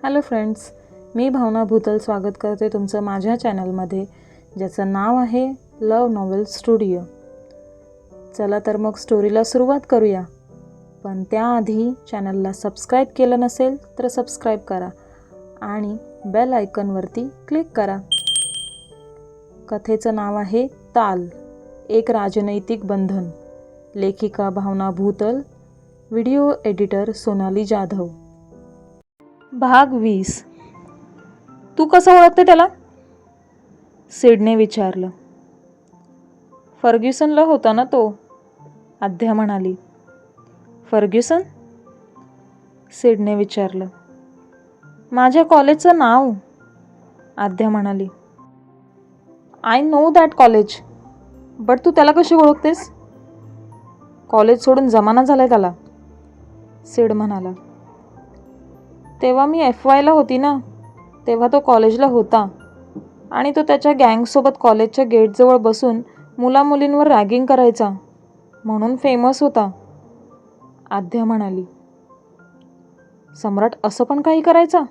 Hello friends, मी भावना भूतल स्वागत करते तुमचं माझ्या चॅनलमध्ये, ज्याचं नाव आहे लव नॉवेल स्टुडिओ. चला तर मग स्टोरीला सुरुवात करूया. पण त्याआधी चॅनलला सबस्क्राईब केलं नसेल तर सबस्क्राईब करा आणि बेल आयकॉनवरती क्लिक करा. कथेचं नाव आहे ताल, एक राजनैतिक बंधन. लेखिका भावना भूतल, व्हिडिओ एडिटर सोनाली जाधव. भाग 20. तू कसं ओळखते त्याला? सिडने विचारलं. फर्ग्युसनला होता ना तो, आद्या म्हणाली. फर्ग्युसन? सिडने विचारलं. माझ्या कॉलेजचं नाव, आद्या म्हणाली. I know that college, but तू त्याला कशी ओळखतेस? कॉलेज सोडून जमाना झालाय त्याला, सिड म्हणाला. तेव्हा मी FYला होती ना, तेव्हा तो कॉलेजला होता आणि तो त्याच्या गँगसोबत कॉलेजच्या गेटजवळ बसून मुलामुलींवर रॅगिंग करायचा, म्हणून फेमस होता, आद्या म्हणाली. सम्राट असं पण काही करायचा?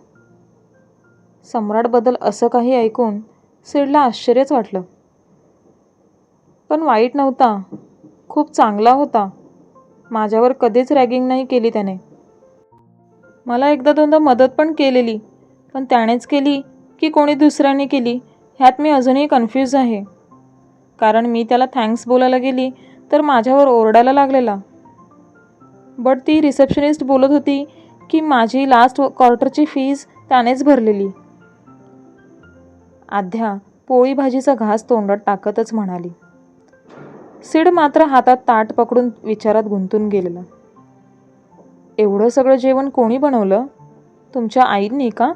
सम्राटबद्दल असं काही ऐकून सिडला आश्चर्यच वाटलं. पण वाईट नव्हता, खूप चांगला होता. माझ्यावर कधीच रॅगिंग नाही केली त्याने. मला एकदा दोनदा मदत पण केलेली, पण त्यानेच केली की कोणी दुसऱ्याने केली ह्यात मी अजूनही कन्फ्यूज आहे. कारण मी त्याला थँक्स बोलायला गेली तर माझ्यावर ओरडायला लागलेला. बट ती रिसेप्शनिस्ट बोलत होती की माझी लास्ट क्वार्टरची फीज त्यानेच भरलेली, आद्या पोळी भाजीचा घास तोंडात टाकतच म्हणाली. सिड मात्र हातात ताट पकडून विचारात गुंतून गेलेला. एवढं सगळं जेवण कोणी बनवलं? तुमच्या आईंनी का?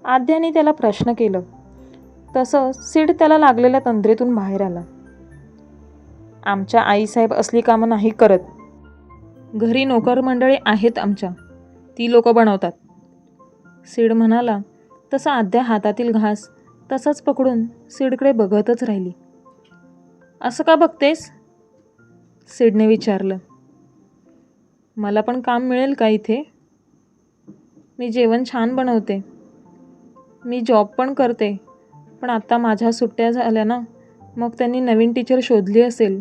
आद्याने त्याला प्रश्न केलं. तसं सिड त्याला लागलेल्या तंद्रीतून बाहेर आला. आमच्या आईसाहेब असली कामं नाही करत. घरी नोकर मंडळी आहेत आमच्या, ती लोक बनवतात, सिड म्हणाला. तसा आद्या हातातील घास तसाच पकडून सिडकडे बघतच राहिली. असं का बघतेस? सिडने विचारलं. मला पण काम मिळेल का इथे? मी जेवण छान बनवते. मी जॉब पण करते, पण आता माझ्या सुट्ट्या झाल्या ना, मग त्यांनी नवीन टीचर शोधली असेल.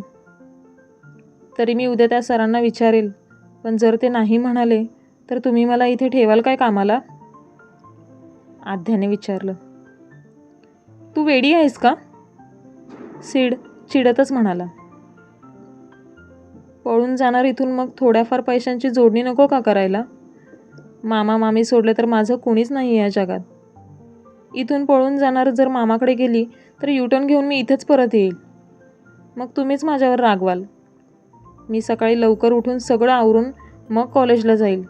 तरी मी उद्या त्या सरांना विचारेल, पण जर ते नाही म्हणाले तर तुम्ही मला इथे ठेवाल काय कामाला? आद्याने विचारलं. तू वेडी आहेस का? सिड चिडतच म्हणाला. पळून जाणार इथून मग थोड्याफार पैशांची जोडणी नको का करायला? मामा मामी सोडले तर माझं कुणीच नाही या जगात. इथून पळून जाणार जर मामाकडे गेली तर युटर्न घेऊन मी इथेच परत येईल. मग तुम्हीच माझ्यावर रागवाल. मी सकाळी लवकर उठून सगळं आवरून मग कॉलेजला जाईल.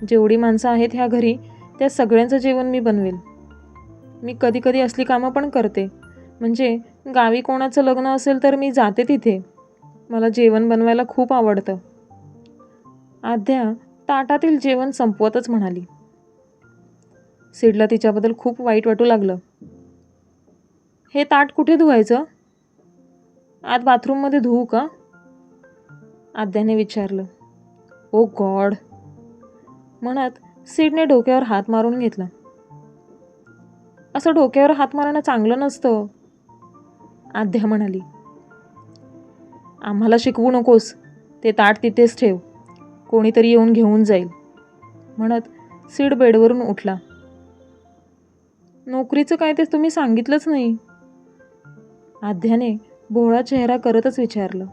जेवढी माणसं आहेत ह्या घरी त्या सगळ्यांचं जेवण मी बनवेल. मी कधी कधी असली कामं पण करते, म्हणजे गावी कोणाचं लग्न असेल तर मी जाते तिथे. मला जेवण बनवायला खूप आवडतं, आद्या ताटातील जेवण संपवतच म्हणाली. सिडला तिच्याबद्दल खूप वाईट वाटू लागलं. हे ताट कुठे धुवायचं? आत बाथरूममध्ये धुवू का? आद्याने विचारलं. ओ गॉड, म्हणत सिडने डोक्यावर हात मारून घेतला. असं डोक्यावर हात मारणं चांगलं नसतं, आद्या म्हणाली. आम्हाला शिकवू नकोस, ते ताट तिथेच ठेव, कोणीतरी येऊन घेऊन जाईल, म्हणत सिड बेडवरून उठला. नोकरीचं काय ते तुम्ही सांगितलंच नाही, आद्याने भोळा चेहरा करतच विचारलं.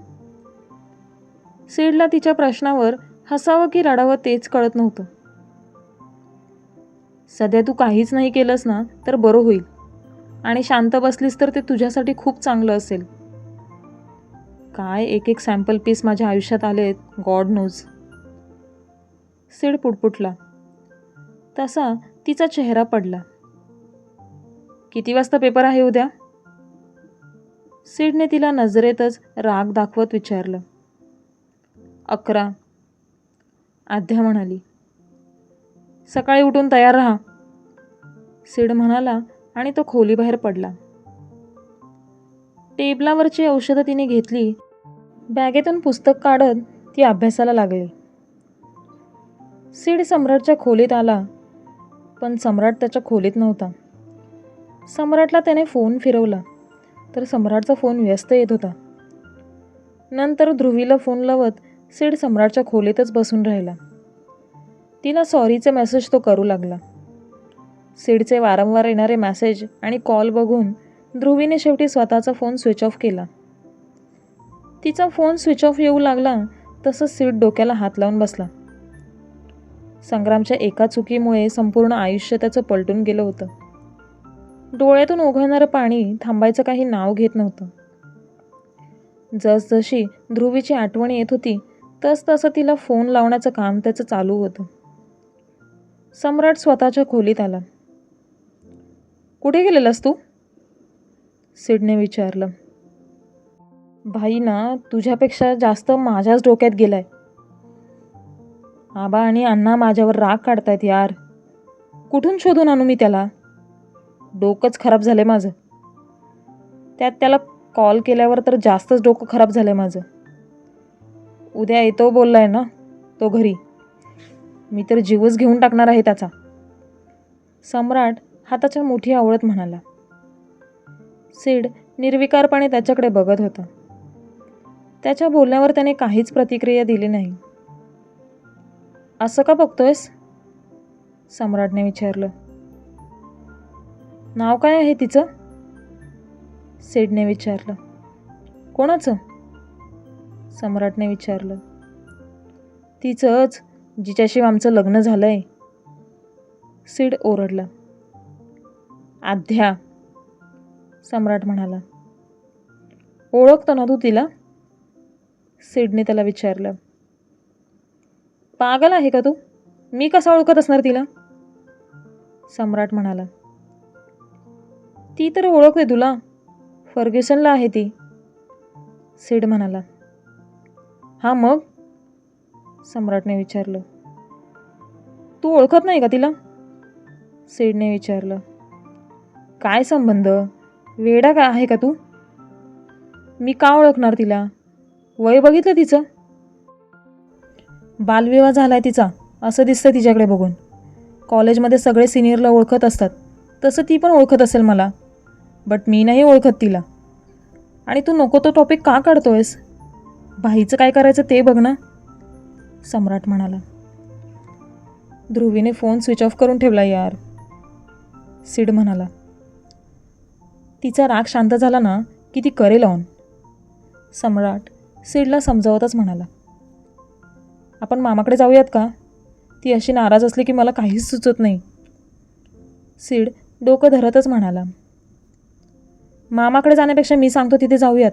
सिडला तिच्या प्रश्नावर हसावं की रडावं तेच कळत नव्हतं. सध्या तू काहीच नाही केलंस ना तर बरं होईल, आणि शांत बसलीस तर ते तुझ्यासाठी खूप चांगलं असेल. काय एक एक सॅम्पल पीस माझ्या आयुष्यात आलेत, गॉड नोज, सिड पुटपुटला. तसा तिचा चेहरा पडला. किती वाजता पेपर आहे उद्या? सिडने तिला नजरेतच राग दाखवत विचारलं. 11, आद्या म्हणाली. सकाळी उठून तयार राहा, सिड म्हणाला आणि तो खोलीबाहेर पडला. टेबलावरची औषधं तिने घेतली. बॅगेतून पुस्तक काढत ती अभ्यासाला लागली. सिड सम्राटच्या खोलीत आला पण सम्राट त्याच्या खोलीत नव्हता. सम्राटला त्याने फोन फिरवला तर सम्राटचा फोन व्यस्त येत होता. नंतर ध्रुवीला फोन लावत सिड सम्राटच्या खोलीतच बसून राहिला. तिला सॉरीचे मेसेज तो करू लागला. सिडचे वारंवार येणारे मेसेज आणि कॉल बघून ध्रुवीने शेवटी स्वतःचा फोन स्विच ऑफ केला. तिचा फोन स्विच ऑफ येऊ लागला तसंच सिड डोक्याला हात लावून बसला. संग्रामच्या एका चुकीमुळे संपूर्ण आयुष्य त्याचं पलटून गेलं होतं. डोळ्यातून ओघळणारं पाणी थांबायचं काही नाव घेत नव्हतं. जसजशी ध्रुवीची आठवण येत होती तसं तिला फोन लावण्याचं काम त्याचं चालू होतं. सम्राट स्वतःच्या खोलीत आला. कुठे गेलेलास तू? सिडने विचारलं. भाई ना, तुझ्यापेक्षा जास्त माझ्याच डोक्यात गेलाय. आबा आणि अण्णा माझ्यावर राग काढतायत यार. कुठून शोधून आणू मी त्याला? डोकंच खराब झालंय माझं. त्यात त्याला कॉल केल्यावर तर जास्तच डोकं खराब झालंय माझं. उद्या येतो बोललाय ना तो घरी. मी तर जीवच घेऊन टाकणार आहे त्याचा. सम्राट हाताच्या मुठी आवळत म्हणाला. सिड निर्विकारपणे त्याच्याकडे बघत होता. त्याच्या बोलण्यावर त्याने काहीच प्रतिक्रिया दिली नाही. असं का बघतोयस? सम्राटने विचारलं. नाव काय आहे तिचं? सिडने विचारलं. कोणाचं? सम्राटने विचारलं. तिचंच, जिच्याशी आमचं लग्न झालंय. सिड ओरडला. आध्या, सम्राट म्हणाला. ओळखतो ना तू तिला? सिडने त्याला विचारलं. पागल आहे का तू? मी कसा ओळखत असणार तिला? सम्राट म्हणाला. ती तर ओळखते तुला. फर्ग्युसनला आहे ती. सिड म्हणाला. हा मग? सम्राटने विचारलं. तू ओळखत नाही का तिला? सिडने विचारलं. काय संबंध? वेडा का आहे का तू? मी का ओळखणार तिला? वय बघितलं तिचं? बालविवाह झालाय तिचा असं दिसतं तिच्याकडे बघून. कॉलेजमध्ये सगळे सिनियरला ओळखत असतात तसं ती पण ओळखत असेल मला. बट मी नाही ओळखत तिला. आणि तू नको तो टॉपिक का काढतोयस? भाईचं काय करायचं ते बघ ना, सम्राट म्हणाला. ध्रुवीने फोन स्विच ऑफ करून ठेवला यार, सिड म्हणाला. तिचा राग शांत झाला ना की ती करेल ऑन, सम्राट सिडला समजावतच म्हणाला. आपण मामाकडे जाऊयात का? ती अशी नाराज असली की मला काहीच सुचत नाही. सिड डोकं धरतच म्हणाला. मामाकडे जाण्यापेक्षा मी सांगतो तिथे जाऊयात,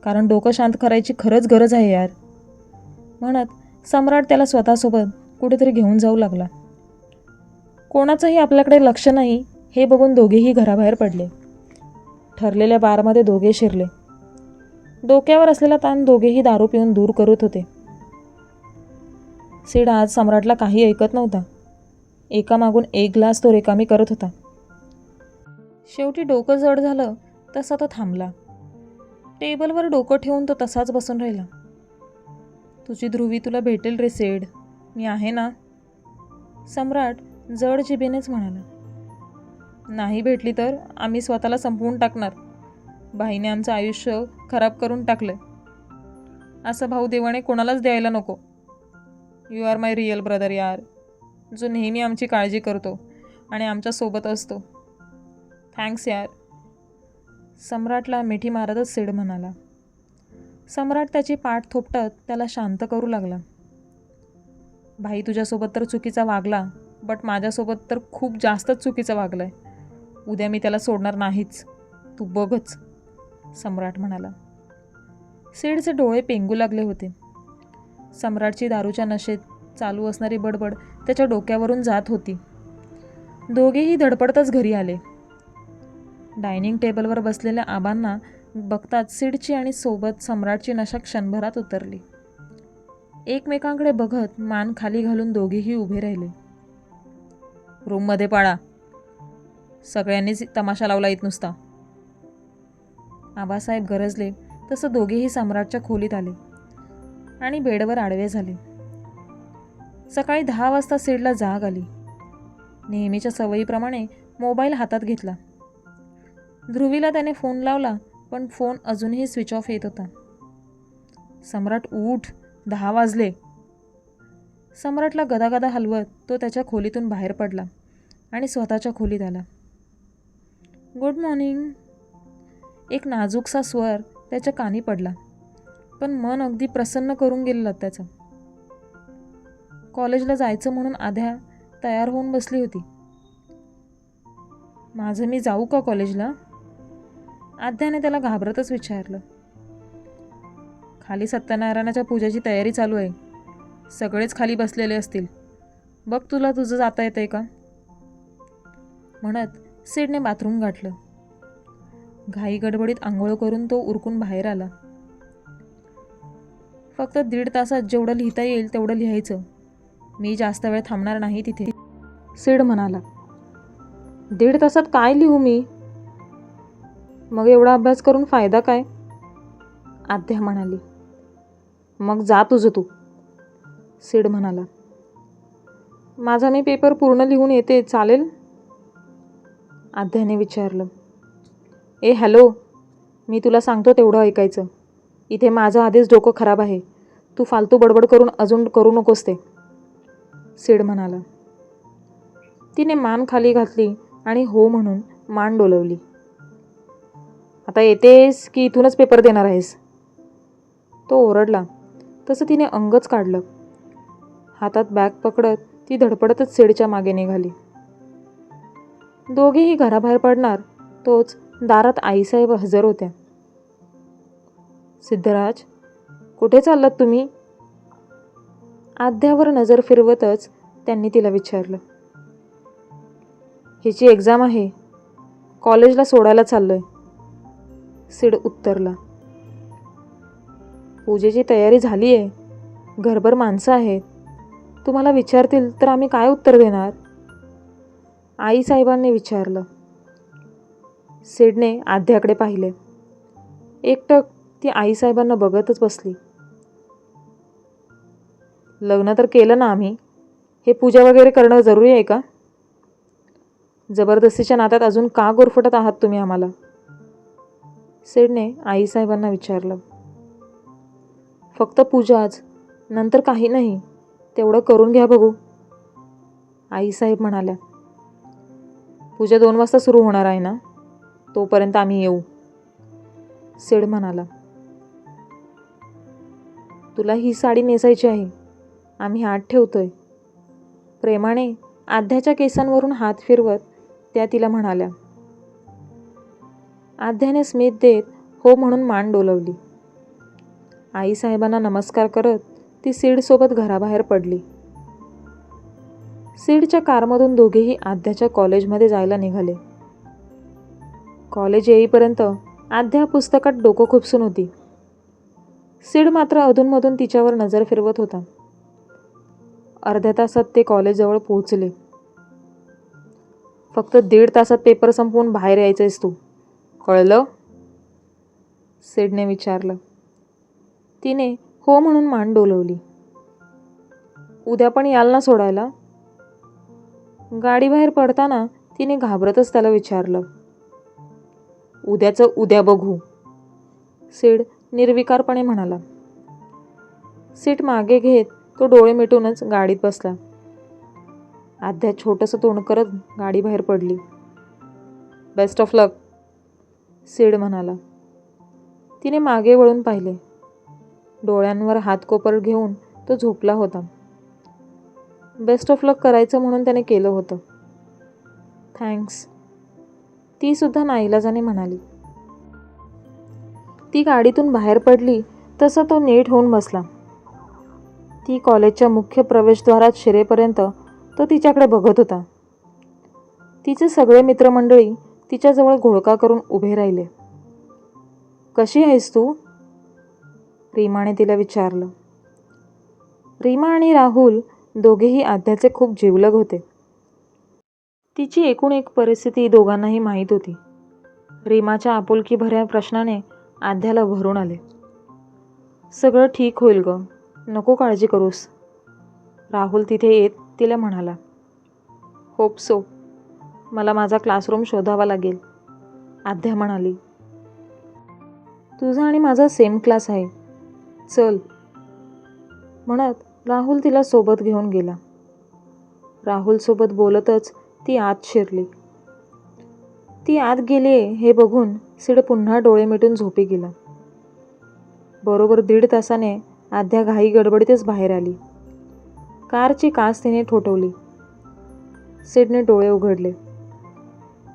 कारण डोकं शांत करायची खरंच गरज आहे यार, म्हणत सम्राट त्याला स्वतःसोबत कुठेतरी घेऊन जाऊ लागला. कोणाचंही आपल्याकडे लक्ष नाही हे बघून दोघेही घराबाहेर पडले. ठरलेल्या बारमध्ये दोघे शिरले. डोक्यावर असलेला ताण दोघेही दारू पिऊन दूर करत होते. सिड आज सम्राटला काही ऐकत नव्हता. एकामागून एक ग्लास तो रिकामी करत होता. शेवटी डोकं जड झालं तसा तो थांबला. टेबलवर डोकं ठेवून तो तसाच बसून राहिला. तुझी ध्रुवी तुला भेटेल रे सिड, मी आहे ना, सम्राट जड जिभेनेच म्हणाला. नाही भेटली तर आम्ही स्वतःला संपवून टाकणार. भाईने आमचं आयुष्य खराब करून टाकलंय. असं भाऊ देवाने कोणालाच द्यायला नको. You are my real brother यार, जो नेहमी आमची काळजी करतो आणि आमच्या सोबत असतो. थँक्स यार, सम्राटला मिठी मारतच सिड म्हणाला. सम्राट त्याची पाठ थोपटत त्याला शांत करू लागला. भाई तुझ्यासोबत तर चुकीचा वागला, बट माझ्यासोबत तर खूप जास्तच चुकीचं वागलाय. उद्या मी त्याला सोडणार नाहीच, तू बघच, सम्राट म्हणाला. सिडचे डोळे पेंगू लागले होते. सम्राटची दारूच्या नशेत चालू असणारी बडबड त्याच्या डोक्यावरून जात होती. दोघेही धडपडतच घरी आले. डायनिंग टेबलवर बसलेल्या आबांना बघताच सिडची आणि सोबत सम्राटची नशा क्षणभरात उतरली. एकमेकांकडे बघत मान खाली घालून दोघेही उभे राहिले. रूममध्ये पाळा, सगळ्यांनीच तमाशा लावला इथं नुसता, आबासाहेब गरजले तसं दोघेही सम्राटच्या खोलीत आले आणि बेडवर आडवे झाले. सकाळी 10 वाजता सिडला जाग आली. नेहमीच्या सवयीप्रमाणे मोबाईल हातात घेतला. ध्रुवीला त्याने फोन लावला, पण फोन अजूनही स्विच ऑफ येत होता. सम्राट उठ, 10 वाजले. सम्राटला गदागदा हलवत तो त्याच्या खोलीतून बाहेर पडला आणि स्वतःच्या खोलीत आला. Good morning. एक नाजूकसा स्वर त्याच्या कानी पडला, पण मन अगदी प्रसन्न करून गेलेलं त्याचं. कॉलेजला जायचं म्हणून आध्या तयार होऊन बसली होती. माझं मी जाऊ का कॉलेजला? आध्याने त्याला घाबरतच विचारलं. खाली सत्यनारायणाच्या पूजेची तयारी चालू आहे. सगळेच खाली बसलेले असतील. बघ तुला तुझं जाता येतंय का? म्हणत सिडने बाथरूम गाठलं. घाई गडबडीत आंघोळ करून तो उरकून बाहेर आला. फक्त 1.5 तासात जेवढं लिहिता येईल तेवढं लिहायचं. मी जास्त वेळ थांबणार नाही तिथे, सिड म्हणाला. 1.5 तासात काय लिहू मी? मग एवढा अभ्यास करून फायदा काय? आध्या म्हणाली. मग जा तुझं तू, सिड म्हणाला. माझा मी पेपर पूर्ण लिहून येते, चालेल? आध्याने विचारलं. ए हॅलो, मी तुला सांगतो तेवढं ऐकायचं. इथे माझं आधीच डोकं खराब आहे. तू फालतू बडबड करून अजून करू नकोस ते, सिड म्हणाला. तिने मान खाली घातली आणि हो म्हणून मान डोलवली. आता येतेस की इथूनच पेपर देणार आहेस? तो ओरडला. तसं तिने अंगच काढलं. हातात बॅग पकडत ती धडपडतच सिडच्या मागे निघाली. दोघेही घराबाहेर पडणार तोच दारात आईसाहेब हजर होत्या. सिद्धराज, कुठे चाललात तुम्ही? आध्यावर नजर फिरवतच त्यांनी तिला विचारलं. हिची एक्झाम आहे, कॉलेजला सोडायला चाललोय, सिड उत्तरला. पूजेची तयारी झाली आहे, घरभर माणसं आहेत. तुम्हाला विचारतील तर आम्ही काय उत्तर देणार? आईसाहेबांनी विचारलं. सिडने आध्याकडे पाहिले. एकटक ती आईसाहेबांना बघतच बसली. लग्न तर केलं ना आम्ही, हे पूजा वगैरे करणं जरुरी आहे का? जबरदस्तीच्या नात्यात अजून का गुरफटत आहात तुम्ही आम्हाला? सिडने आईसाहेबांना विचारलं. फक्त पूजाच, नंतर काही नाही, तेवढं करून घ्या बघू, आईसाहेब म्हणाल्या. पूजा 2 वाजता सुरू होणार आहे ना, तोपर्यंत आम्ही येऊ, सिड म्हणाला. तुला ही साडी नेसायची आहे, आम्ही हात ठेवतोय, प्रेमाने आध्याच्या केसांवरून हात फिरवत त्या तिला म्हणाल्या. आध्याने स्मित देत हो म्हणून मान डोलवली. आईसाहेबांना नमस्कार करत ती सिडसोबत घराबाहेर पडली. सिडच्या कारमधून दोघेही आध्याच्या कॉलेजमध्ये जायला निघाले. कॉलेज येईपर्यंत आध्या पुस्तकात डोकं खुपसून होती. सिड मात्र अधूनमधून तिच्यावर नजर फिरवत होता. अर्ध्या तासात ते कॉलेजजवळ पोहोचले. फक्त 1.5 तासात पेपर संपवून बाहेर यायचंयस तू, कळलं? सिडने विचारलं. तिने हो म्हणून मान डोलवली. उद्या पण याल ना सोडायला? गाडीबाहेर पडताना तिने घाबरतच त्याला विचारलं. उद्याचं उद्या बघू, सिड निर्विकारपणे म्हणाला. सीट मागे घेत तो डोळे मिटूनच गाडीत बसला. आध्या छोटंसं तोंड करत गाडी बाहेर पडली. बेस्ट ऑफ लक, सिड म्हणाला. तिने मागे वळून पाहिले. डोळ्यांवर हात कोपर घेऊन तो झोपला होता. बेस्ट ऑफ लक करायचं म्हणून त्याने केलं होतं. थँक्स, ती सुद्धा नाईलाजाने म्हणाली. ती गाडीतून बाहेर पडली तसा तो नीट होऊन बसला. ती कॉलेजच्या मुख्य प्रवेशद्वारात शिरेपर्यंत तो तिच्याकडे बघत होता. तिचे सगळे मित्रमंडळी तिच्याजवळ घोळका करून उभे राहिले. कशी आहेस तू? रीमाने तिला विचारलं. रीमा आणि राहुल दोघेही आध्याचे खूप जिवलग होते. तिची एकूण एक परिस्थिती दोघांनाही माहीत होती. रीमाच्या आपुलकीभऱ्या प्रश्नाने आध्याला भरून आले. सगळं ठीक होईल गं, नको काळजी करूस, राहुल तिथे येत तिला म्हणाला. Hope so. मला माझा क्लासरूम शोधावा लागेल, आद्या म्हणाली. तुझा आणि माझा सेम क्लास आहे, चल, म्हणत राहुल तिला सोबत घेऊन गेला. राहुलसोबत बोलतच ती आत शिरली. ती आत गेली हे बघून सिड पुन्हा डोळे मिटून झोपी गेला. बरोबर 1.5 तासाने आद्या घाई गडबडीतच बाहेर आली. कारची काच तिने ठोठवली. सिडने डोळे उघडले.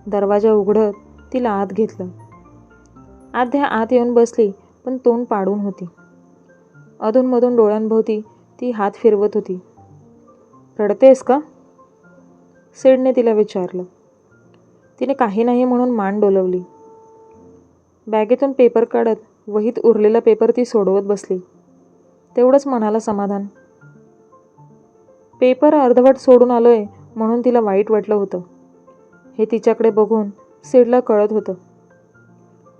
दरवाजा उघडत तिला आत घेतलं. आद्या आत येऊन बसली, पण तोंड पाडून होती. अधूनमधून डोळ्यांभोवती ती हात फिरवत होती. रडतेस का? सिडने तिला विचारलं. तिने काही नाही म्हणून मान डोलवली. बॅगेतून पेपर काढत वहीत उरलेला पेपर ती सोडवत बसली. तेवढंच मनाला समाधान. पेपर अर्धवट सोडून आलोय म्हणून तिला वाईट वाटलं होतं. हे तिच्याकडे बघून सिडला कळत होतं.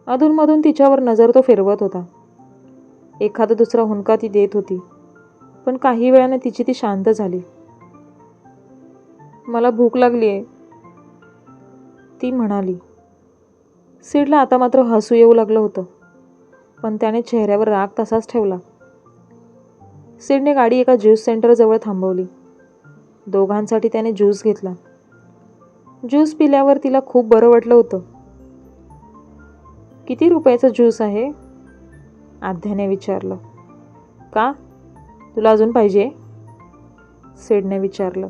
अधूनमधून तिच्यावर नजर तो फिरवत होता. एखादा दुसरा हुंदका ती देत होती, पण काही वेळाने तिची ती शांत झाली. मला भूक लागली आहे, ती म्हणाली. सिडला आता मात्र हसू येऊ लागलं होतं, पण त्याने चेहऱ्यावर राग तसाच ठेवला. सिडने गाडी एका ज्यूस सेंटरजवळ थांबवली. दोघांसाठी त्याने ज्यूस घेतला. ज्यूस पिल्यावर तिला खूप बरं वाटलं होतं. किती रुपयाचा ज्यूस आहे? आद्याने विचारलं. का? तुला अजून पाहिजे? सिडने विचारलं.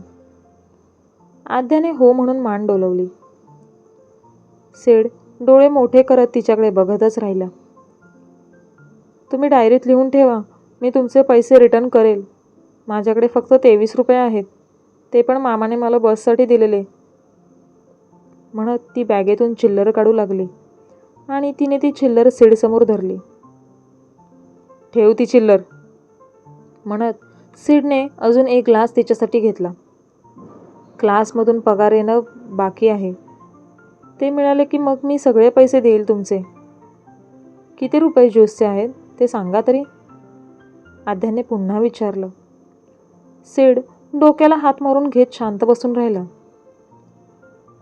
आद्याने हो म्हणून मान डोलवली. सिड डोळे मोठे करत तिच्याकडे बघतच राहिला. तुम्ही डायरीत लिहून ठेवा, मी तुमचे पैसे रिटर्न करेल. माझ्याकडे फक्त 23 रुपये आहेत, ते पण मामाने मला बससाठी दिलेले, म्हणत ती बॅगेतून चिल्लर काढू लागली आणि तिने ती चिल्लर सिडसमोर धरली. ठेव ती चिल्लर, म्हणत सिडने अजून एक ग्लास तिच्यासाठी घेतला. क्लासमधून पगार येणं बाकी आहे, ते मिळाले की मग मी सगळे पैसे देईल तुमचे. किती रुपये ज्यूसचे आहेत ते सांगा तरी, आद्याने पुन्हा विचारलं. सिड डोक्याला हात मारून घेत शांत बसून राहिला.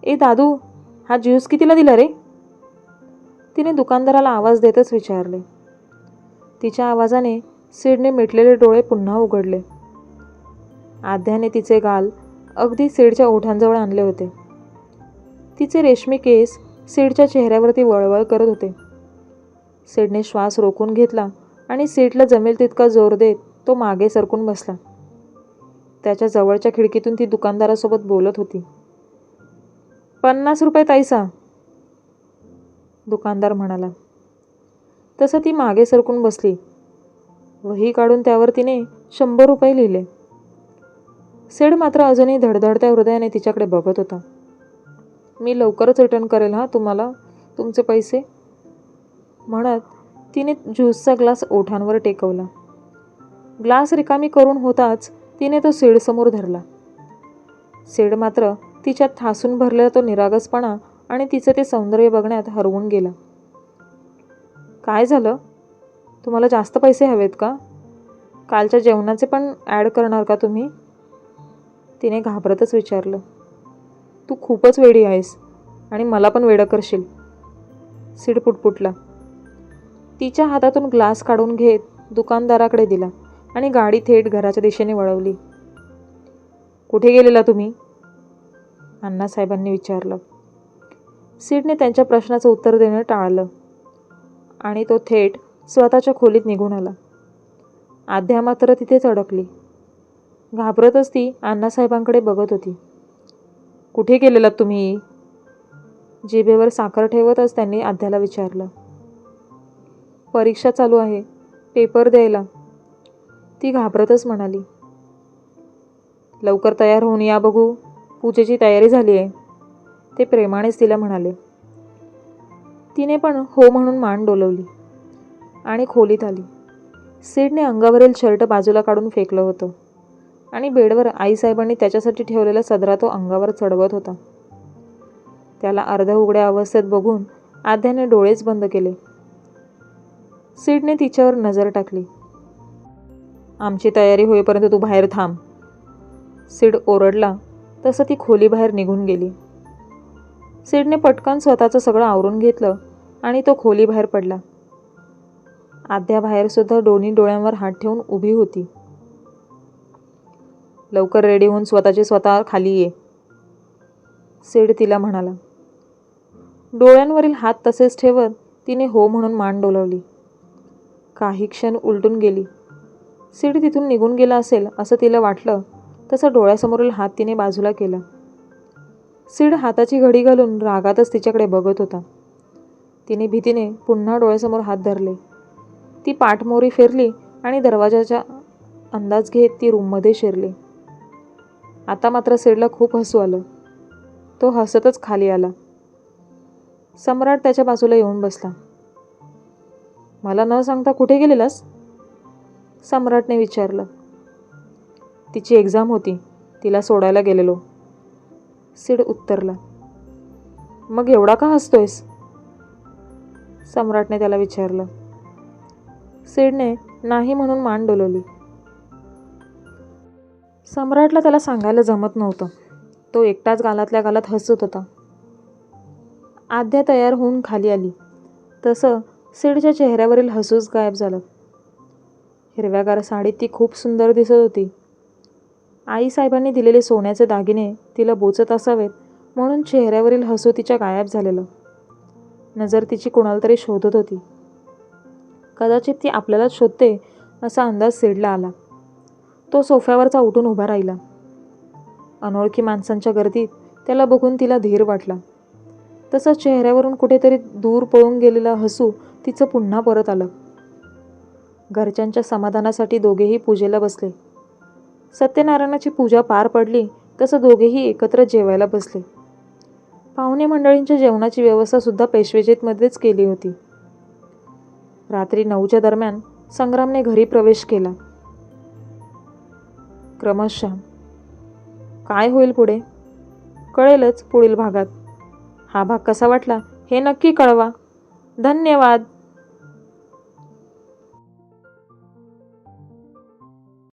ए दादू, हा ज्यूस कितीला दिला रे? तिने दुकानदाराला आवाज देतच विचारले. तिच्या आवाजाने सिडने मिटलेले डोळे पुन्हा उघडले. आद्याने तिचे गाल अगदी सिडच्या ओठांजवळ आणले होते. तिचे रेशमी केस सिडच्या चेहऱ्यावरती वळवळ करत होते. सिडने श्वास रोखून घेतला आणि सीटला जमेल तितका जोर देत तो मागे सरकून बसला. त्याच्या जवळच्या खिडकीतून ती दुकानदारासोबत बोलत होती. 50 रुपये ताईसा, दुकानदार म्हणाला. तसं ती मागे सरकून बसली. वही काढून त्यावर तिने 100 रुपये लिहिले. सिड मात्र अजूनही धडधडत्या हृदयाने तिच्याकडे बघत होता. मी लवकरच रिटर्न करेल हा तुम्हाला तुमचे पैसे, म्हणत तिने ज्यूसचा ग्लास ओठांवर टेकवला. ग्लास रिकामी करून होताच तिने तो सिडसमोर धरला. सिड मात्र तिच्यात ठासून भरलेला तो निरागसपणा आणि तिचं ते सौंदर्य बघण्यात हरवून गेला. काय झालं? तुम्हाला जास्त पैसे हवेत का? कालच्या जेवणाचे पण ॲड करणार का तुम्ही? तिने घाबरतच विचारलं. तू खूपच वेडी आहेस आणि मला पण वेडं करशील, सिड पुटपुटला. तिच्या हातातून ग्लास काढून घेत दुकानदाराकडे दिला आणि गाडी थेट घराच्या दिशेने वळवली. कुठे गेलेला तुम्ही? अण्णासाहेबांनी विचारलं. सिडने त्यांच्या प्रश्नाचं उत्तर देणं टाळलं आणि तो थेट स्वतःच्या खोलीत निघून आला. आद्या मात्र तिथेच अडकली. घाबरतच ती अण्णासाहेबांकडे बघत होती. कुठे गेलेलात तुम्ही? जिभेवर साखर ठेवतच त्यांनी आद्याला विचारलं. परीक्षा चालू आहे, पेपर द्यायला, ती घाबरतच म्हणाली. लवकर तयार होऊन या बघू, पूजेची तयारी झाली आहे, ते प्रेमानेच तिला म्हणाले. तिने पण हो म्हणून मान डोलवली आणि खोलीत आली. सिडने अंगावरील शर्ट बाजूला काढून फेकलं होतं आणि बेडवर आईसाहेबांनी त्याच्यासाठी ठेवलेला सदरा तो अंगावर चढवत होता. त्याला अर्ध उघड्या अवस्थेत बघून आद्याने डोळेच बंद केले. सिडने तिच्यावर नजर टाकली. आमची तयारी होईपर्यंत तू बाहेर थांब, सिड ओरडला तसं ती खोलीबाहेर निघून गेली. सिडने पटकन स्वतःचं सगळं आवरून घेतलं आणि तो खोलीबाहेर पडला. आद्या बाहेरसुद्धा दोन्ही डोळ्यांवर हात ठेवून उभी होती. लवकर रेडी होऊन स्वतः खाली ये, सिड तिला म्हणाला. डोळ्यांवरील हात तसेच ठेवत तिने हो म्हणून मान डोलावली. काही क्षण उलटून गेली. सिड तिथून निघून गेला असेल असं तिला वाटलं, तसं डोळ्यासमोरील हात तिने बाजूला केला. सिड हाताची घडी घालून रागातच तिच्याकडे बघत होता. तिने भीतीने पुन्हा डोळ्यासमोर हात धरले. ती पाठमोरी फिरली आणि दरवाजाचा अंदाज घेत ती रूममध्ये शिरली. आता मात्र सिडला खूप हसू आलं. तो हसतच खाली आला. सम्राट त्याच्या बाजूला येऊन बसला. मला न सांगता कुठे गेलेलास? सम्राटने विचारलं. तिची एक्झाम होती, तिला सोडायला गेलेलो, सिड उत्तरला. मग एवढा का हसतोयस? सम्राटने त्याला विचारलं. सिडने नाही म्हणून मान डोलवली. सम्राटला त्याला सांगायला जमत नव्हतं. तो एकटाच गालातल्या गालात हसत होता. आद्या तयार होऊन खाली आली तसं सिडच्या चेहऱ्यावरील हसूच गायब झालं. हिरव्यागार साडीत ती खूप सुंदर दिसत होती. आईसाहेबांनी दिलेले सोन्याचे दागिने तिला बोचत असावेत म्हणून चेहऱ्यावरील हसू तिच्या गायब झालेलं. नजर तिची कुणाला तरी शोधत होती. कदाचित ती आपल्यालाच शोधते असा अंदाज सिडला आला. तो सोफ्यावरचा उठून उभा राहिला. अनोळखी माणसांच्या गर्दीत त्याला बघून तिला धीर वाटला. तसंच चेहऱ्यावरून कुठेतरी दूर पळून गेलेलं हसू तिचं पुन्हा परत आलं. घरच्यांच्या समाधानासाठी दोघेही पूजेला बसले. सत्यनारायणाची पूजा पार पडली तसं दोघेही एकत्र जेवायला बसले. पाहुणे मंडळींच्या जेवणाची व्यवस्थासुद्धा पेशवेजीतमध्येच केली होती. रात्री 9च्या दरम्यान संग्रामने घरी प्रवेश केला. क्रमशः काय होईल पुढे कळेलच पुढील भागात. हा भाग कसा वाटला हे नक्की कळवा. धन्यवाद.